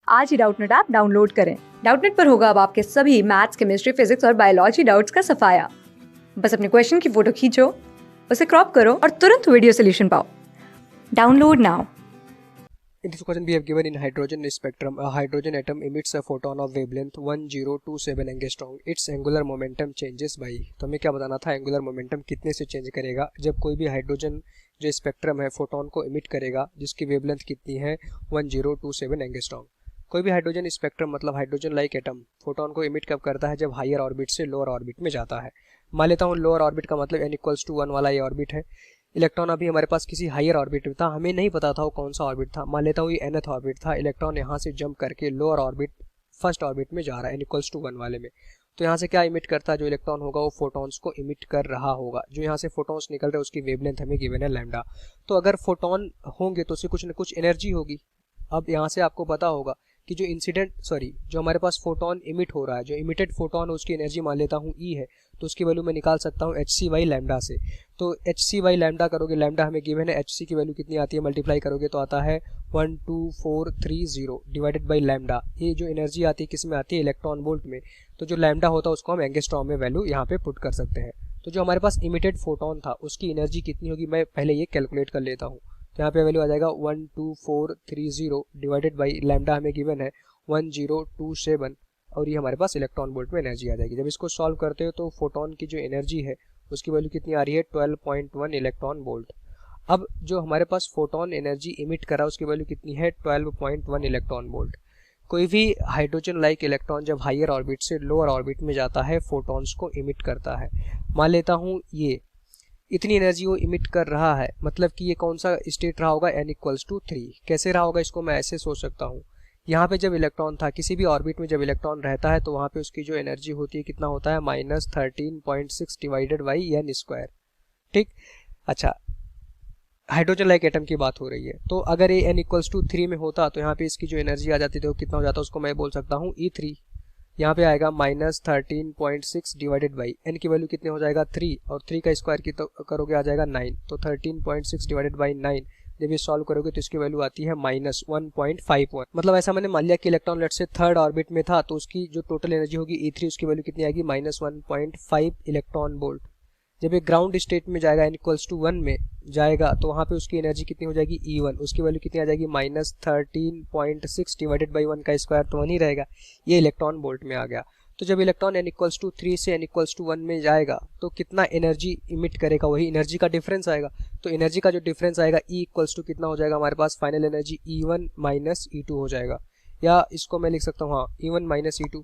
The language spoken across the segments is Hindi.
आज ही डाउटनेट ऐप डाउनलोड करें। डाउटनेट पर होगा अब आपके सभी मैथ्स, केमिस्ट्री, फिजिक्स और बायोलॉजी डाउट्स का सफाया। बस अपने क्वेश्चन की फोटो खींचो, उसे क्रॉप करो और तुरंत वीडियो सोल्यूशन पाओ। Download now. In this question we have given in hydrogen spectrum, a hydrogen atom emits a photon of wavelength 1027 angstrom. Its angular momentum changes by। तो हमें क्या बताना था, एंगुलर मोमेंटम कितने से चेंज करेगा जब कोई भी हाइड्रोजन जो स्पेक्ट्रम है फोटोन को इमिट करेगा जिसकी वेवलेंथ कितनी है 1027 एंगस्ट्रॉम। कोई भी हाइड्रोजन स्पेक्ट्रम मतलब हाइड्रोजन लाइक एटम फोटोन को इमिट कब करता है, जब हायर ऑर्बिट से लोअर ऑर्बिट में जाता है। मान लेता हूँ लोअर ऑर्बिट का मतलब n=1 वाला ये ऑर्बिट है। इलेक्ट्रॉन अभी हमारे पास किसी हायर ऑर्बिट में था, हमें नहीं पता था वो कौन सा ऑर्बिट था। मान लेता हूँ ये nth ऑर्बिट था। इलेक्ट्रॉन यहाँ से जंप करके लोअर ऑर्बिट फर्स्ट ऑर्बिट में जा रहा है n=1 वाले में। तो यहाँ से क्या इमिट करता है, जो इलेक्ट्रॉन होगा वो फोटॉन्स को इमिट कर रहा होगा। जो यहाँ से फोटॉन्स निकल रहे हैं उसकी वेवलेंथ हमें गिवन है लैम्डा। तो अगर फोटॉन होंगे तो उससे कुछ न कुछ एनर्जी होगी। अब यहाँ से आपको पता होगा कि जो हमारे पास फोटोन इमिट हो रहा है, जो इमिटेड फोटोन है उसकी एनर्जी मान लेता हूँ ई है, तो उसकी वैल्यू मैं निकाल सकता हूँ hc/λ से। तो hc/λ करोगे, लैम्डा हमें गिवन है, hc की वैल्यू कितनी आती है, मल्टीप्लाई करोगे तो आता है 12430 डिवाइडेड बाई लैम्डा। ये जो एनर्जी आती है किस में आती है, इलेक्ट्रॉन वोल्ट में। तो जो लैम्डा होता है उसको हम एंगस्ट्रॉम में वैल्यू यहाँ पे पुट कर सकते हैं। तो जो हमारे पास इमिटेड फोटोन था उसकी एनर्जी कितनी होगी, मैं पहले ये कैलकुलेट कर लेता हूँ। तो यहाँ पे वैल्यू आ जाएगा 12430 डिवाइडेड बाई लैम्डा हमें गिवन है 1027 और ये हमारे पास इलेक्ट्रॉन वोल्ट में एनर्जी आ जाएगी। जब इसको सॉल्व करते हो तो फोटोन की जो एनर्जी है उसकी वैल्यू कितनी आ रही है 12.1 इलेक्ट्रॉन वोल्ट। अब जो हमारे पास फोटोन एनर्जी इमिट करा उसकी वैल्यू कितनी है 12.1 इलेक्ट्रॉन वोल्ट। कोई भी हाइड्रोजन लाइक इलेक्ट्रॉन जब हायर ऑर्बिट से लोअर ऑर्बिट में जाता है फोटॉन्स को इमिट करता है। मान लेता हूँ ये इतनी एनर्जी वो इमिट कर रहा है, मतलब कि ये कौन सा स्टेट रहा होगा, n=3। कैसे रहा होगा इसको मैं ऐसे सोच सकता हूँ। यहाँ पे जब इलेक्ट्रॉन था, किसी भी ऑर्बिट में जब इलेक्ट्रॉन रहता है तो वहाँ पे उसकी जो एनर्जी होती है कितना होता है -13.6 डिवाइडेड बाई n²। ठीक, अच्छा हाइड्रोजन लाइक एटम की बात हो रही है, तो अगर ये n=3 में होता तो यहाँ पे इसकी जो एनर्जी आ जाती थी वो कितना हो जाता, उसको मैं बोल सकता हूँ E3। यहाँ पे आएगा -13.6 डिवाइडेड बाई n की वैल्यू कितने हो जाएगा 3 और 3 का स्क्वायर की तो करोगे आ जाएगा 9। तो 13.6 डिवाइडेड बाई 9 जब ये सॉल्व करोगे तो इसकी वैल्यू आती है -1.51। मतलब ऐसा मैंने मान लिया कि इलेक्ट्रॉन लेट से थर्ड ऑर्बिट में था तो उसकी जो टोटल एनर्जी होगी E3 उसकी वैल्यू कितनी आएगी -1.5 इलेक्ट्रॉन वोल्ट। जब ये ग्राउंड स्टेट में जाएगा n=1 में जाएगा तो वहाँ पे उसकी एनर्जी कितनी हो जाएगी E1, उसकी वैल्यू कितनी आ जाएगी -13.6 डिवाइडेड बाई 1 का स्क्वायर तो 1 ही रहेगा। ये इलेक्ट्रॉन वोल्ट में आ गया। तो जब इलेक्ट्रॉन n=3 से n=1 में जाएगा तो कितना एनर्जी इमिट करेगा, वही एनर्जी का डिफरेंस आएगा। तो एनर्जी का जो डिफरेंस आएगा E कितना हो जाएगा हमारे पास, फाइनल एनर्जी E1 - E2 हो जाएगा। या इसको मैं लिख सकता हूँ, हाँ E1 - E2,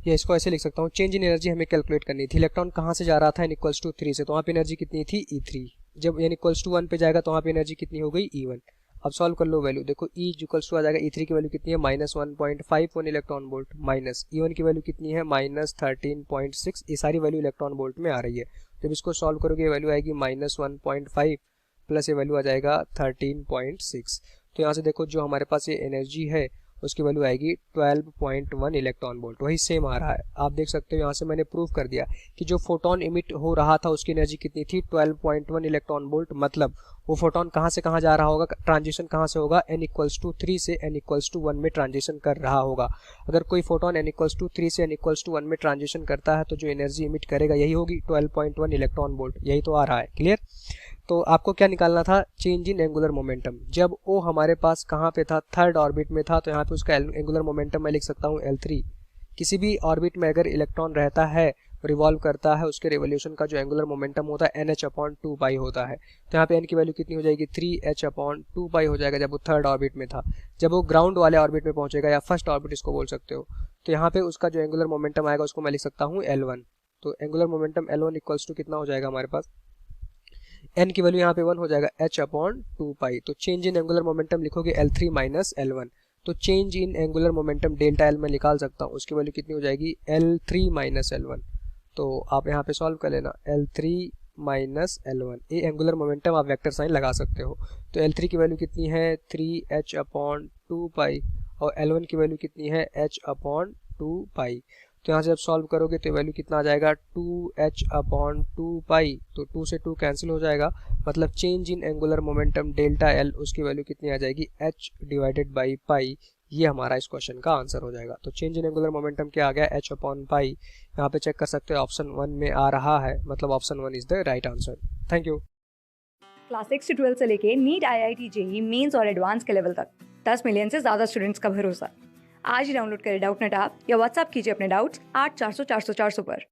या इसको ऐसे लिख सकता हूँ, चेंज इन एनर्जी हमें कैलकुलेट करनी थी। इलेक्ट्रॉन कहाँ से जा रहा था, n=3 से, तो वहाँ पे एनर्जी कितनी थी E3। जब n=1 पे जाएगा तो वहाँ पे एनर्जी कितनी हो गई E1। अब सॉल्व कर लो वैल्यू, देखो E आ जाएगा, E3 की वैल्यू कितनी है -1.51 इलेक्ट्रॉन वोल्ट, माइनस E1 की वैल्यू कितनी है -13.6। ये सारी वैल्यू इलेक्ट्रॉन वोल्ट में आ रही है। जब इसको सॉल्व करोगे वैल्यू आएगी -1.5 प्लस ये वैल्यू आ जाएगा 13.6। तो यहाँ से देखो जो हमारे पास ये एनर्जी है उसकी वैल्यू आएगी 12.1 इलेक्ट्रॉन वोल्ट, वही सेम आ रहा है। आप देख सकते हो यहाँ से मैंने प्रूव कर दिया कि जो फोटोन इमिट हो रहा था उसकी एनर्जी कितनी थी 12.1 इलेक्ट्रॉन वोल्ट। मतलब वो फोटोन कहाँ से कहाँ जा रहा होगा, ट्रांजिशन कहाँ से होगा, n=3 से n=1 में ट्रांजिशन कर रहा होगा। अगर कोई फोटोन n=3 से n=1 में ट्रांजिशन करता है तो जो एनर्जी इमिट करेगा यही होगी 12.1 इलेक्ट्रॉन वोल्ट, यही तो आ रहा है। क्लियर। तो आपको क्या निकालना था, चेंज इन एंगुलर मोमेंटम। जब वो हमारे पास कहाँ पे था, थर्ड ऑर्बिट में था, तो यहाँ पे उसका एंगुलर मोमेंटम मैं लिख सकता हूँ L3। किसी भी ऑर्बिट में अगर इलेक्ट्रॉन रहता है, रिवॉल्व करता है, उसके रिवोल्यूशन का जो एंगुलर मोमेंटम होता है NH/2π होता है। तो यहाँ पे n की वैल्यू कितनी हो जाएगी 3h/2π हो जाएगा जब वो थर्ड ऑर्बिट में था। जब वो ग्राउंड वाले ऑर्बिट में पहुंचेगा या फर्स्ट ऑर्बिट इसको बोल सकते हो, तो यहाँ पे उसका जो एंगुलर मोमेंटम आएगा उसको मैं लिख सकता हूँ L1। तो एंगुलर मोमेंटम L1 कितना हो जाएगा हमारे पास, n की वैल्यू यहाँ पे 1 हो जाएगा h/2π। तो चेंज इन एंगुलर मोमेंटम लिखोगे L3 - L1। तो change in angular momentum delta L में निकाल सकता हूँ, उसकी वैल्यू कितनी हो जाएगी L3 - L1। तो आप यहाँ पे सॉल्व कर लेना, L3 - L1, ये एंगुलर मोमेंटम आप वेक्टर साइन लगा सकते हो। तो L3 की वैल्यू कितनी है 3h/2π और L1 की वैल्यू कितनी है h/2π। तो यहाँ से जब सॉल्व करोगे तो वैल्यू कितना आ जाएगा 2h/2π। तो 2 से 2 कैंसिल हो जाएगा, मतलब change in angular momentum delta L उसकी वैल्यू कितनी आ जाएगी h/π। ये हमारा इस क्वेश्चन का आंसर हो जाएगा। तो चेंज इन एंगुलर मोमेंटम क्या आ गया, h अपॉन पाई। यहाँ पे चेक कर सकते हो ऑप्शन 1 में आ रहा है, मतलब option 1 is the right answer. Thank you. Class 6 से 12 से लेके नीट, IIT, जेई मेंस और एडवांस के लेवल तक 10 मिलियन से ज्यादा स्टूडेंट्स का भरोसा। आज ही डाउनलोड करें डाउटनेट ऐप या व्हाट्सएप कीजिए अपने डाउट्स 8400 400 400 पर।